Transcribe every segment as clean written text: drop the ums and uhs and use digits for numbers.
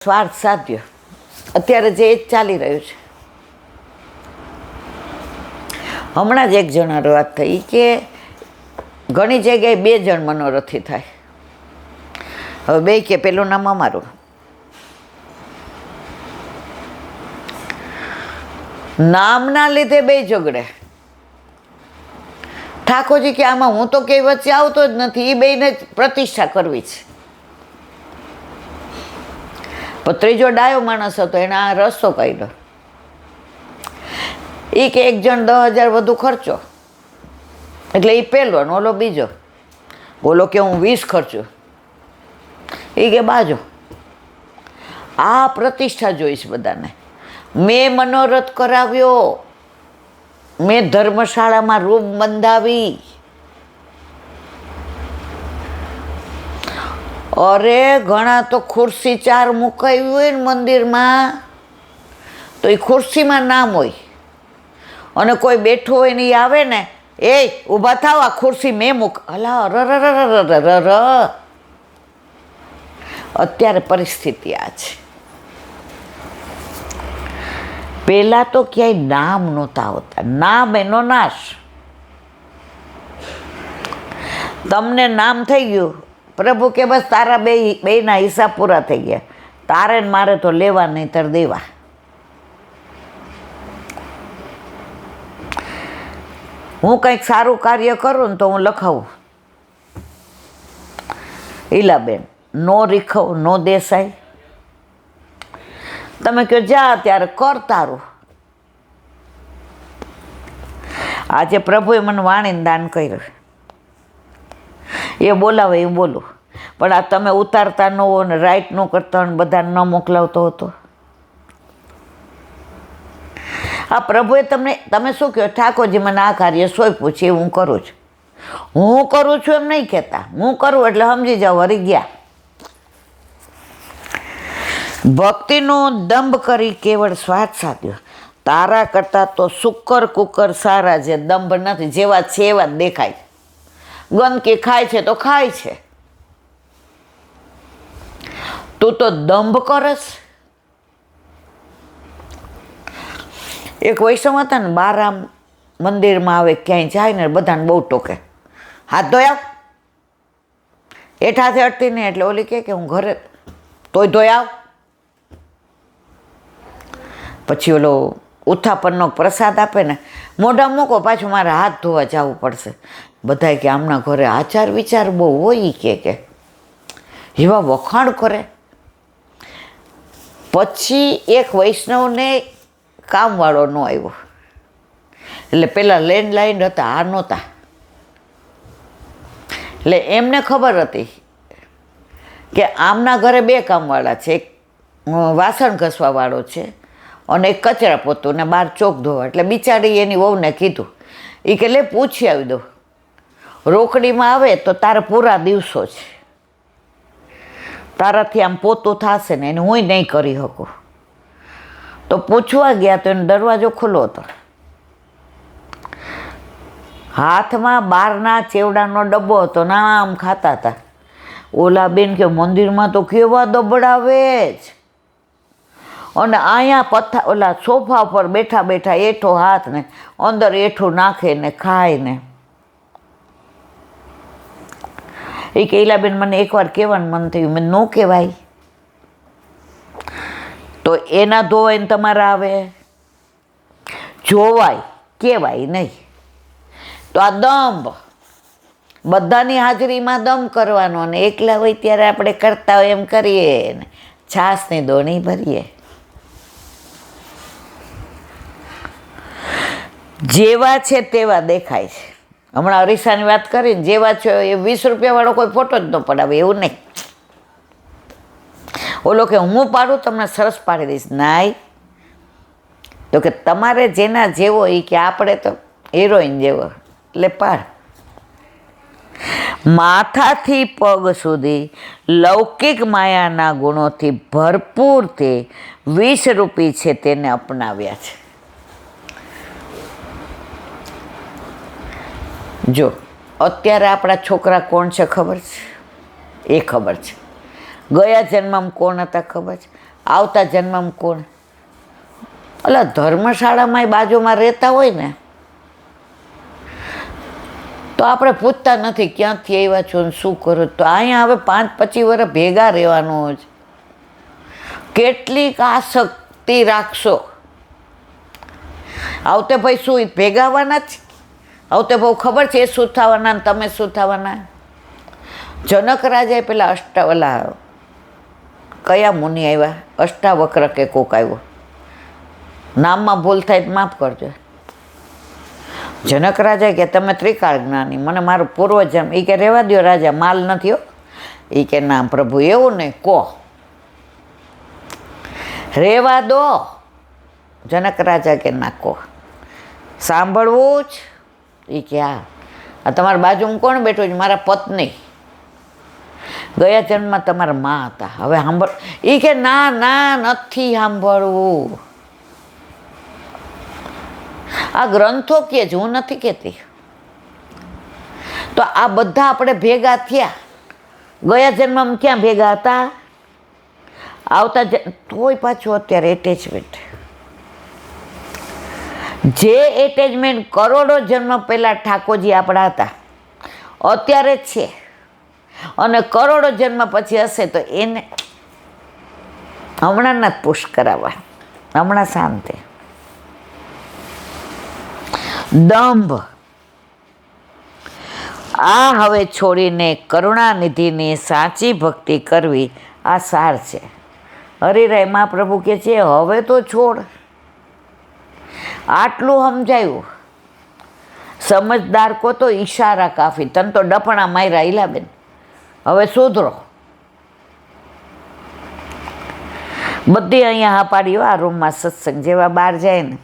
સ્વાર્થ સાધ્યો. અત્યારે જે જ ચાલી રહ્યું છે. હમણાં જ એક જણા વાત થઈ કે ઘણી જગ્યાએ 2 જણ મનોરથી થાય. હવે 2 કે પેલું નામ અમારું. નામના લીધે 2 ઝઘડે. ઠાકોરજી કે આમાં હું તો કઈ વચ્ચે આવતો જ નથી, એ 2ને જ પ્રતિષ્ઠા કરવી છે. પણ ત્રીજો ડાયો માણસ હતો, એને આ રસ્તો કાઢ્યો. એ કે એક જણ 10,000 વધુ ખર્ચો, એટલે એ પહેલો ને ઓલો બીજો. બોલો કે હું 20 ખર્ચું, એ કે બાજો. આ પ્રતિષ્ઠા જોઈશ બધાને. મેં મનોરથ કરાવ્યો, મેં ધર્મશાળામાં રૂમ બંધાવી. અરે ઘણા તો ખુરશી 4 મુકાવી હોય ને મંદિરમાં, તો એ ખુરશીમાં નામ હોય, અને કોઈ બેઠું હોય ને એ આવે ને, એ ઊભા થાવ, આ ખુરશી મેં અલા અરર. અત્યારે પરિસ્થિતિ આ છે. પહેલા તો ક્યાંય નામ નહોતા હોતા. નામ એનો નાશ. તમને નામ થઈ ગયું, પ્રભુ કે બસ તારા બેયના હિસાબ પૂરા થઈ ગયા. તારે ને મારે તો લેવા નહીંતર દેવા. હું કંઈક સારું કાર્ય કરું ને તો હું લખાવું, ઈલાબેન નો રીખવ નો દેસાઈ. તમે કહો જા ત્યારે કર તારું. આજે પ્રભુએ મને વાણીને દાન કર્યું, એ બોલાવે એ બોલું. પણ આ તમે ઉતારતા ન હો ને રાઈટ ન કરતા હોય ને બધાને ન મોકલાવતો હતો. આ પ્રભુએ તમે શું કહો, ઠાકોરજી મને આ કાર્ય સોંપ્યું છે, હું કરું છું. હું કરું છું એમ નહીં કહેતા, હું કરું એટલે સમજી જાઓ વળી ગયા. ભક્તિનો દંભ કરી કેવળ સ્વાર્થ સાધ્યો. તારા કરતાં તો શુકર કુકર સારા, જે દંભ નથી, જેવા છે એવા જ દેખાય. ગંદકી ખાય છે તો ખાય છે, તું તો દંભ કરસ. એક વૈષ્ણવ હતા ને, બારામ મંદિરમાં આવે, ક્યાંય જાય ને બધાને બહુ ટોકે, હાથ ધોયા હેઠાથી અટતી નહીં. એટલે ઓલી કે હું ઘરે તોય ધોયા. પછી ઓલો ઉથાપનનો પ્રસાદ આપે ને, મોઢા મૂકો, પાછું મારે હાથ ધોવા જવું પડશે. બધા કે આમના ઘરે આચાર વિચાર બહુ હોય, કે એવા વખાણ કરે. પછી એક વૈષ્ણવને કામવાળો ન આવ્યો, એટલે પેલા લેન્ડલાઇન હતા, આ નહોતા. એટલે એમને ખબર હતી કે આમના ઘરે 2 કામવાળા છે, એક વાસણ ઘસવા વાળો છે અને એક કચરા પોતું ને બહાર ચોક ધોવા. એટલે બિચારી એની વહુને કીધું, એ કે લે પૂછી આવી દો, રોકડીમાં આવે તો તારે પૂરા દિવસો છે, તારાથી આમ પોતું થશે ને, એને હું નહીં કરી શકું. તો પૂછવા ગયા તો એનો દરવાજો ખુલ્લો હતો. હાથમાં 12ના ચેવડાનો ડબ્બો હતો, નામ ખાતા હતા. ઓલા બેન કે મંદિરમાં તો કેવા દબડાવે જ, અને અહીંયા ઓલા સોફા પર બેઠા બેઠા એઠો હાથ ને અંદર એઠું નાખે ને ખાય ને. એ કે ઈલાબેન મને એકવાર કહેવાનું મન થયું, મેં ન કહેવાય તો એના ધોવાઈને તમારા આવે, જોવાય કહેવાય નહીં. તો આ દંભ, બધાની હાજરીમાં દમ કરવાનો, ને એકલા હોય ત્યારે આપણે કરતા હોય એમ કરીએ ને છાસની દોણી ભરીએ. જેવા છે તેવા દેખાય છે. હમણાં અરીસાની વાત કરીને, જેવા છે એ 20 રૂપિયાવાળો કોઈ ફોટો જ ન પડાવે, એવું નહીં. ઓલો કે હું પાડું, તમને સરસ પાડી દઈશ. નાય, તો કે તમારે જેના જેવો, એ કે આપણે તો હિરોઈન જેવો, એટલે પાડ. માથાથી પગ સુધી લૌકિક માયાના ગુણોથી ભરપૂર તે 20 રૂપી છે તેને અપનાવ્યા છે. જો અત્યારે આપણા છોકરા કોણ છે ખબર છે? એ ખબર છે. ગયા જન્મમાં કોણ હતા ખબર છે? આવતા જન્મમાં કોણ? એટલે ધર્મશાળામાં બાજુમાં રહેતા હોય ને તો આપણે પૂછતા નથી ક્યાંથી આવ્યા છો ને શું કરો. તો અહીંયા હવે 5-25 વર્ષ ભેગા રહેવાનું જ. કેટલીક આસક્તિ રાખશો. આવતે ભાઈ શું ભેગા આવવાના જ? આવતે બહુ ખબર છે એ શું થવાના ને તમે શું થવાના. જનક રાજાએ પેલા કયા મુનિ આવ્યા? અષ્ટાવક્ર કે કોક આવ્યો, નામમાં ભૂલ થાય તો માફ કરજો. જનક રાજા કે તમે ત્રિકાળ જ્ઞાની, મને મારું પૂર્વજન્મ. એ કે રહેવા દો રાજા, માલ નથી હો. એ કે ના પ્રભુ એવું નહીં, કહો રહેવા દો. જનક રાજા કે ના કહો, સાંભળવું જ. એ કે હા. આ તમારી બાજુમાં કોણ બેઠું છે? મારા પત્ની. ગયા જન્મમાં તમારા મા હતા, હવે સાંભળ. એ કે ના ના નથી સાંભળવું. આ ગ્રંથો કે જ, હું નથી કહેતી. તો આ બધા આપણે ભેગા થયા. ગયા જન્મમાં ક્યાં ભેગા હતા? આવતા તોય પાછું અત્યારે એટેચમેન્ટ. જે એટેચમેન્ટ કરોડો જન્મ પહેલાં ઠાકોરજી આપણા હતા, અત્યારે જ છે, અને કરોડો જન્મ પછી હશે. તો એને હમણાં ના પુશ કરાવવા, હમણાં શાંતિ. દંભ આ હવે છોડીને કરુણાનિધિની સાચી ભક્તિ કરવી, આ સાર છે. હરિરાય મહાપ્રભુ કે છે હવે તો છોડ. આટલું સમજાયું. સમજદાર કો તો ઈશારા કાફી. તન તો ડફણા માર્યા ઈલાબેન, હવે સુધરો. બધી અહીંયા હા પાડ્યો આ રૂમમાં સત્સંગ જેવા બહાર જાય ને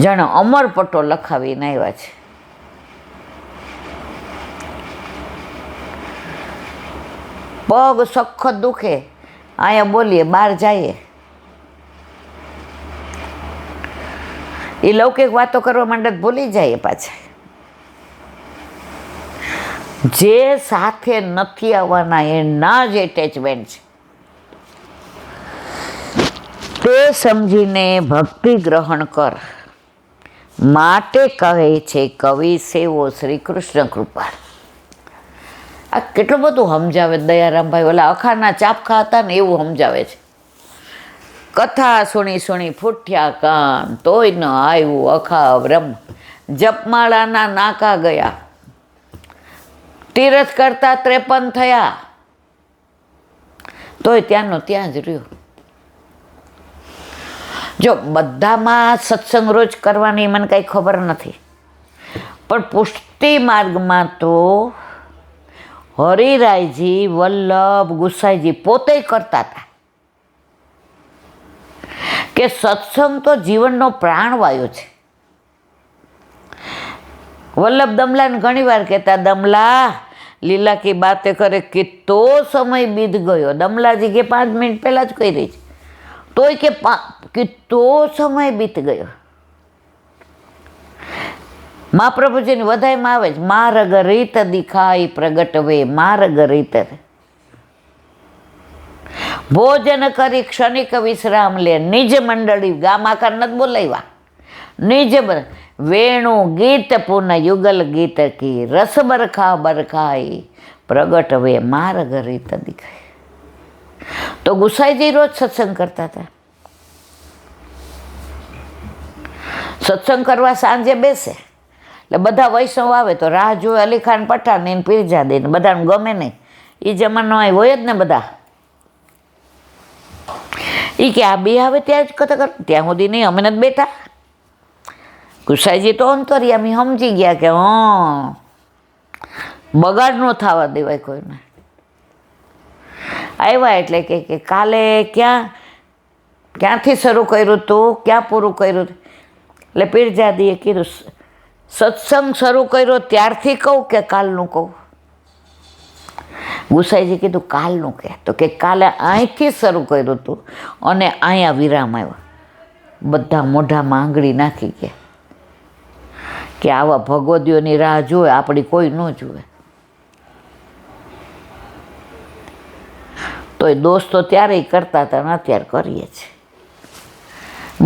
જાણે અમરપટ્ટો લખાવીને આવ્યા છે. પગ સખત દુખે, અહીંયા બોલીએ, બહાર જઈએ. એ લૌકિક વાતો કરવા માંડે ભૂલી જાય પાછા. જે સાથે નથી આવવાના એના જ એટેચમેન્ટ છે. તે સમજીને ભક્તિ ગ્રહણ કર, માટે કહે છે કવિ સેવો શ્રી કૃષ્ણ કૃપાળ. આ કેટલું બધું સમજાવે દયારામભાઈ. ઓલા અખાના ચાપખા હતા ને એવું સમજાવે છે. કથા સુણી સુણી ફૂટ્યા કાન, તોય ન આવ્યું અખા બ્રહ્મ. જપમાળાના નાકા ગયા, તીરથ કરતા 53 થયા, તોય ત્યાંનો ત્યાં જ રહ્યો. જો બધામાં સત્સંગ રોજ કરવાની મને કાંઈ ખબર નથી, પણ પુષ્ટિ માર્ગમાં તો હરિરાયજી, વલ્લભ, ગુસાઈજી પોતે કરતા હતા. કે સત્સંગ તો જીવનનો પ્રાણવાયુ છે. વલ્લભ દમલાને ઘણી વાર કહેતા, દમલા લીલા કી બાતે કરે, કિત્તો સમય બીત ગયો. દમલાજી કે 5 મિનિટ પહેલાં જ કહી રહી છે, તોય કે કિત્તો સમય બીત ગયો. મહાપ્રભુજીની વધાઈમાં આવે છે, માર્ગ રીત દિખાઈ પ્રગટ વે, માર્ગ રીત. ભોજન કરી ક્ષણિક વિશ્રામ લે, નિજ મંડળી. ગામ આખા નથી બોલાવ્યા, નિજ વેણુ ગીત પુન યુગલ ગીત કી, રસ બરખા બરખાઈ પ્રગટ વે, માર્ગ રીત દિખાઈ. તો ગુસાઈજી રોજ સત્સંગ કરતા હતા. સત્સંગ કરવા સાંજે બેસે એટલે બધા વૈષ્ણવ આવે તો રાહ જોવે. અલીખાન પઠાણ એને પીરજાદે ને બધાને ગમે નહીં. એ જમાનો હોય જ ને બધા. એ કે આ બે આવે ત્યાં જ કથા કર, ત્યાં સુધી નહીં, અમે નથી બેઠા. ગુસાઈજી તો અંતર્યામી સમજી ગયા કે બગાડ ન થવા દેવાય કોઈને. આવ્યા એટલે કે કાલે ક્યાંથી શરૂ કર્યું હતું, ક્યાં પૂરું કર્યું? એટલે પીરજાદીએ કીધું સત્સંગ શરૂ કર્યો ત્યારથી કહું કે કાલનું કહું? ગુસાઈજી કીધું કાલનું કે. તો કે કાલે અહીંથી શરૂ કર્યું હતું અને અહીંયા વિરામ આવ્યો. બધા મોઢામાં આંગળી નાખી ગયા કે આવા ભગવદીઓની રાહ જોવે, આપણી કોઈ ન જુએ. તો એ દોસ્તો ત્યારેય કરતા હતા ને અત્યારે કરીએ છીએ.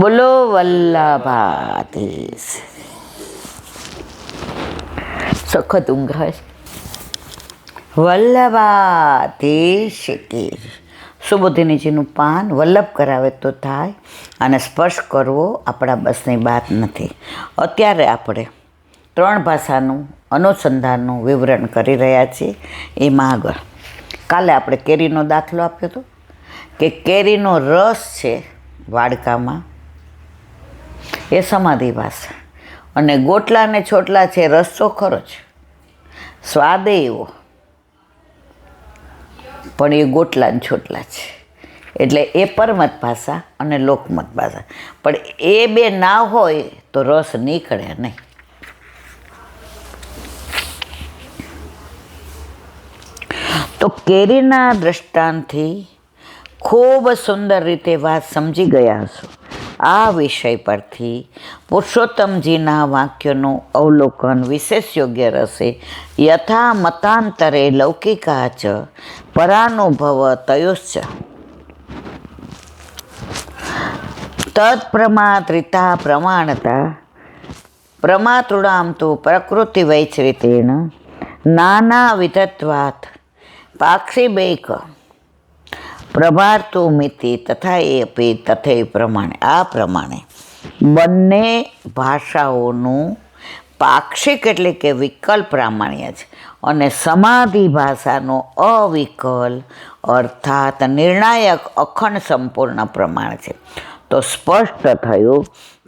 બોલો વલ્લભાધીશ. સખત ઊંઘ આવે છે. વલ્લભાધીશ કી. સુબોધિનીજીનું પાન વલ્લભ કરાવે તો થાય, અને સ્પર્શ કરવો આપણા બસની વાત નથી. અત્યારે આપણે 3 ભાષાનું અનુસંધાનનું વિવરણ કરી રહ્યા છીએ. એમાં આગળ કાલે આપણે કેરીનો દાખલો આપ્યો હતો કે કેરીનો રસ છે વાડકામાં, એ સમાધિ ભાષા, અને ગોટલા ને છોટલા છે રસ તો ખરો જ, સ્વાદે એવો, પણ એ ગોટલા ને છોટલા છે. એટલે એ પરમત ભાષા અને લોકમત ભાષા, પણ એ બે ના હોય તો રસ નીકળે નહીં. તો કેરીના દ્રષ્ટાંતથી ખૂબ સુંદર રીતે વાત સમજી ગયા હશો. આ વિષય પરથી પુરુષોત્તમજીના વાક્યનું અવલોકન વિશેષ યોગ્ય રહેશે. યથા મતાંતરે લૌકિકા ચ પરાનુભવ તયોશ્ચ તત્પ્રમાત્રિતા પ્રમાણતા પ્રમાતૃણામ તુ પ્રકૃતિ વૈચરિતેન નાનાવિધત્વાત પાક્ષિબૈક પ્રભાર્તુ મિતિ તથા એ અપી તથૈ પ્રમાણે. આ પ્રમાણે બંને ભાષાઓનું પાક્ષિક એટલે કે વિકલ પ્રામાણ્ય છે, અને સમાધિ ભાષાનો અવિકલ અર્થાત નિર્ણાયક અખંડ સંપૂર્ણ પ્રમાણ છે. તો સ્પષ્ટ થયું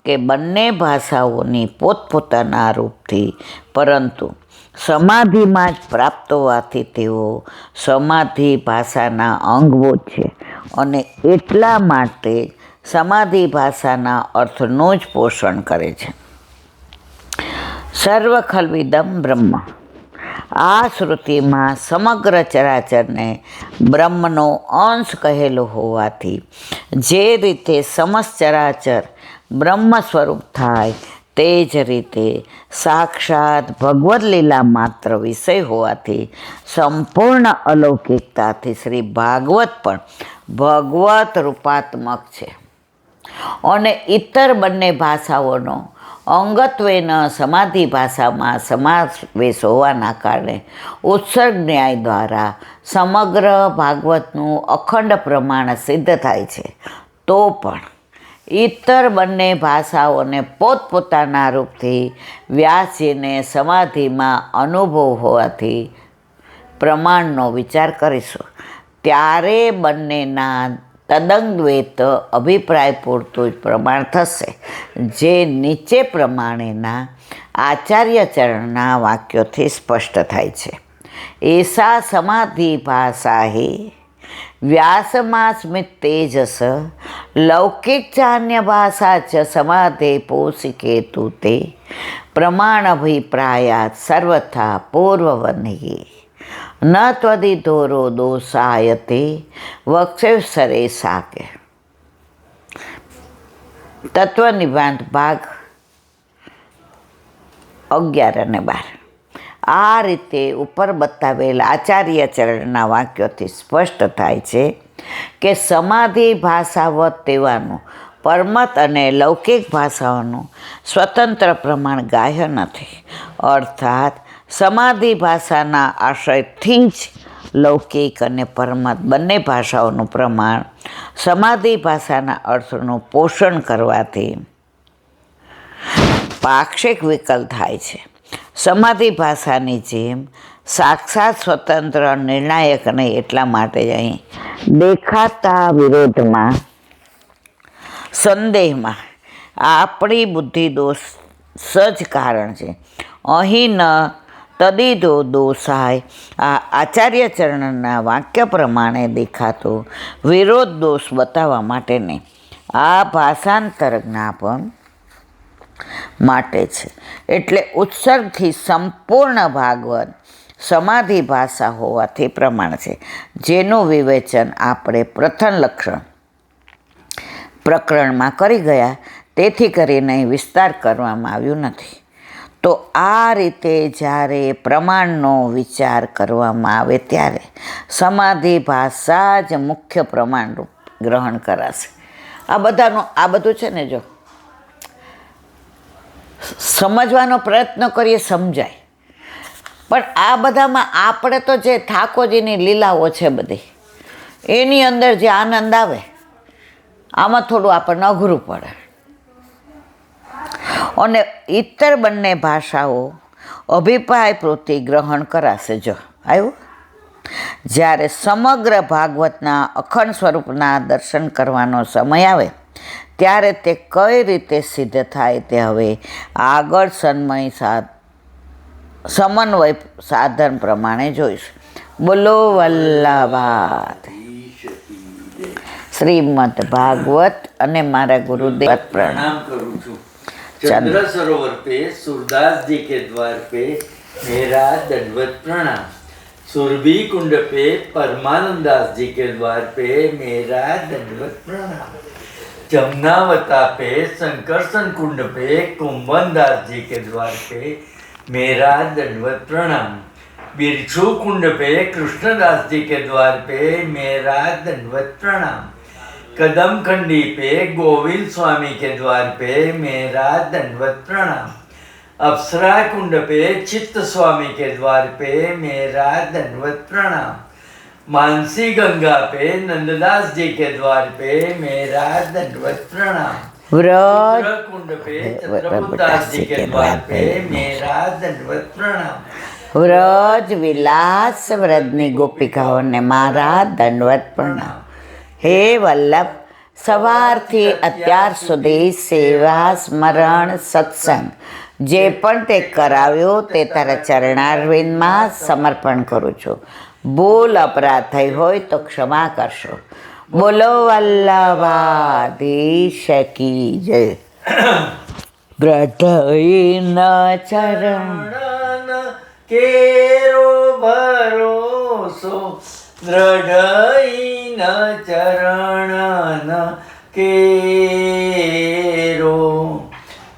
કે બંને ભાષાઓની પોતપોતાના રૂપથી, પરંતુ સમાધિમાં જ પ્રાપ્ત હોવાથી તેઓ સમાધિ ભાષાના અંગભૂત છે, અને એટલા માટે સમાધિ ભાષાના અર્થનું જ પોષણ કરે છે. સર્વ ખલ્વિદમ બ્રહ્મ. આ શ્રુતિમાં સમગ્ર ચરાચરને બ્રહ્મનો અંશ કહેલો હોવાથી જે રીતે સમસ્ત ચરાચર બ્રહ્મ સ્વરૂપ થાય, તે જ રીતે સાક્ષાત ભગવદ્ લીલા માત્ર વિષય હોવાથી સંપૂર્ણ અલૌકિકતાથી શ્રી ભાગવત પણ ભગવત રૂપાત્મક છે. અને ઇતર બંને ભાષાઓનો અંગત્વેન સમાધિ ભાષામાં સમાવેશ હોવાના કારણે ઉત્સર્ગ ન્યાય દ્વારા સમગ્ર ભાગવતનું અખંડ પ્રમાણ સિદ્ધ થાય છે. તો પણ ઇતર બંને ભાષાઓને પોતપોતાના રૂપથી વ્યાસજીને સમાધિમાં અનુભવ હોવાથી પ્રમાણનો વિચાર કરીશું, ત્યારે બંનેના તદંગદ્વૈત અભિપ્રાય પૂરતું જ પ્રમાણ થશે, જે નીચે પ્રમાણેના આચાર્યચરણના વાક્યોથી સ્પષ્ટ થાય છે. એષા સમાધિ ભાષા હિ વ્યાસમાસ્મિત તેજસ લૌકિક ચાન્ય ભાષા ચ સમાધે પોષિકેતુ તે પ્રમાણાભિપ્રાયાત સર્વથા પૂર્વવન્હી ન ત્વદિધોરો દોષાયતે વક્ષેસરે સાકે. તત્વનિભાંત ભાગ 11 અને 12. આ રીતે ઉપર બતાવેલ આચાર્યચરણના વાક્યોથી સ્પષ્ટ થાય છે કે સમાધિ ભાષાવત તેવાનું પરમત અને લૌકિક ભાષાઓનું સ્વતંત્ર પ્રમાણ ગ્રાહ્ય નથી. અર્થાત સમાધિ ભાષાના આશ્રયથી જ લૌકિક અને પરમત બંને ભાષાઓનું પ્રમાણ સમાધિ ભાષાના અર્થનું પોષણ કરવાથી પાક્ષિક વિકલ થાય છે. સમાધિ ભાષાની જેમ સાક્ષાત સ્વતંત્ર નિર્ણાયક નહીં. એટલા માટે જ અહીં દેખાતા વિરોધમાં સંદેહમાં આપણી બુદ્ધિ દોષ જ કારણ છે. અહીં ન તદિધો દોષાય. આ આચાર્યચરણના વાક્ય પ્રમાણે દેખાતો વિરોધ દોષ બતાવવા માટે નહીં, આ ભાષાંતર જ્ઞાપન માટે છે. એટલે ઉત્સર્ગથી સંપૂર્ણ ભાગવત સમાધિ ભાષા હોવાથી પ્રમાણ છે, જેનું વિવેચન આપણે પ્રથમ લક્ષણ પ્રકરણમાં કરી ગયા, તેથી કરીને વિસ્તાર કરવામાં આવ્યું નથી. તો આ રીતે જ્યારે પ્રમાણનો વિચાર કરવામાં આવે ત્યારે સમાધિ ભાષા જ મુખ્ય પ્રમાણરૂપ ગ્રહણ કરાશે. આ બધું છે ને, જો સમજવાનો પ્રયત્ન કરીએ સમજાય. પણ આ બધામાં આપણે તો જે ઠાકોરજીની લીલાઓ છે બધી, એની અંદર જે આનંદ આવે, આમાં થોડું આપણને અઘરું પડે. અને ઇતર બંને ભાષાઓ અભિપ્રાય પૂર્તિ ગ્રહણ કરાશે. જો આવ્યું, જ્યારે સમગ્ર ભાગવતના અખંડ સ્વરૂપના દર્શન કરવાનો સમય આવે ત્યારે તે કઈ રીતે સિદ્ધ થાય તે હવે આગળ સમન્વય સાધન પ્રમાણે જોઈશું. બોલો વલ્લભાત શ્રીમદ ભાગવત અને મારા ગુરુદેવ प्रणाम करूँ छू. चंद्र सरोवर पे सूरदास जी के द्वार पे मेरा दंडवत प्रणाम. सुरभि कुंड पे परमानंदास जी के द्वार पे मेरा दंडवत प्रणाम. जमुनावता पे संकर्षण कुंड पे कुंभनदास जी के द्वार पे मेरा दंडवत प्रणाम. बिरछू कुंड पे कृष्णदास जी के द्वार पे मेरा दंडवत प्रणाम. कदम खंडी पे गोविंद स्वामी के द्वार पे मेरा दंडवत प्रणाम. अप्सरा कुंड पे चित्त स्वामी के द्वार पे मेरा दंडवत प्रणाम. मानसी गंगा पे नंददास जी के द्वार पे मेरा दंडवत प्रणाम. વ્રજ कुंड पे चंद्रदास जी के द्वार पे मेरा दंडवत प्रणाम. વ્રજ વિલાસ વ્રજની ગોપિકાઓને મારા દંડવત પ્રણામ. હે વલ્લભ, સવારથી અત્યાર સુધી સેવા, સ્મરણ, સત્સંગ જે પણ તે કરાવ્યો તે તારા ચરણારવિંદમાં સમર્પણ કરું છું. ભૂલ અપરાધ થઈ હોય તો ક્ષમા કરશો. બોલો વલ્લભાધીશ કી જય. બ્રધઈન ચરણ केरो भरोसो दृढ़ चरण केरो.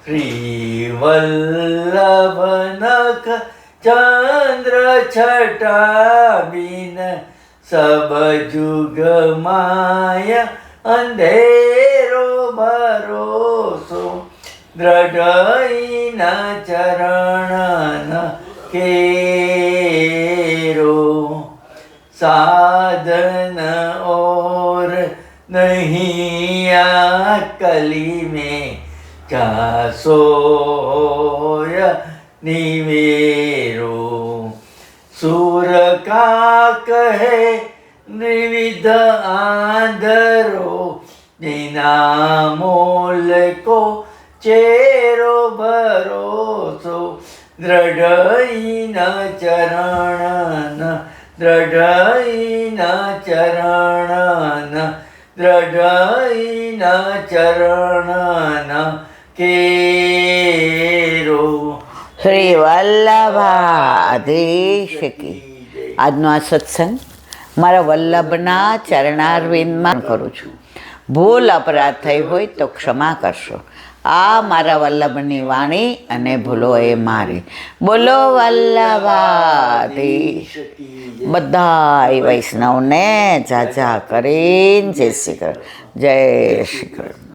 श्रीवल्लभ नख चंद्र छटा बिन सब जुग माया अंधेरो भरोसो दृढ़ चरण केरो. साधन और नहीं आ कली में जासोय निवेरो. सूर का कहे निविध आंधरो बिना मोल को चेरो भरोसो दृढ़ चरण दृढ़ चरण दृढ़ चरण केरो. શ્રી વલ્લભાધીશ કી. આજનો આ સત્સંગ મારા વલ્લભના ચરણારવિંદમાં કરું છું. ભૂલ અપરાધ થઈ હોય તો ક્ષમા કરશો. આ મારા વલ્લભની વાણી અને ભૂલો એ મારી. બોલો વલ્લભાધીશ. બધા વૈષ્ણવને જાજા કરીને જય શ્રી કૃષ્ણ, જય શ્રી કૃષ્ણ.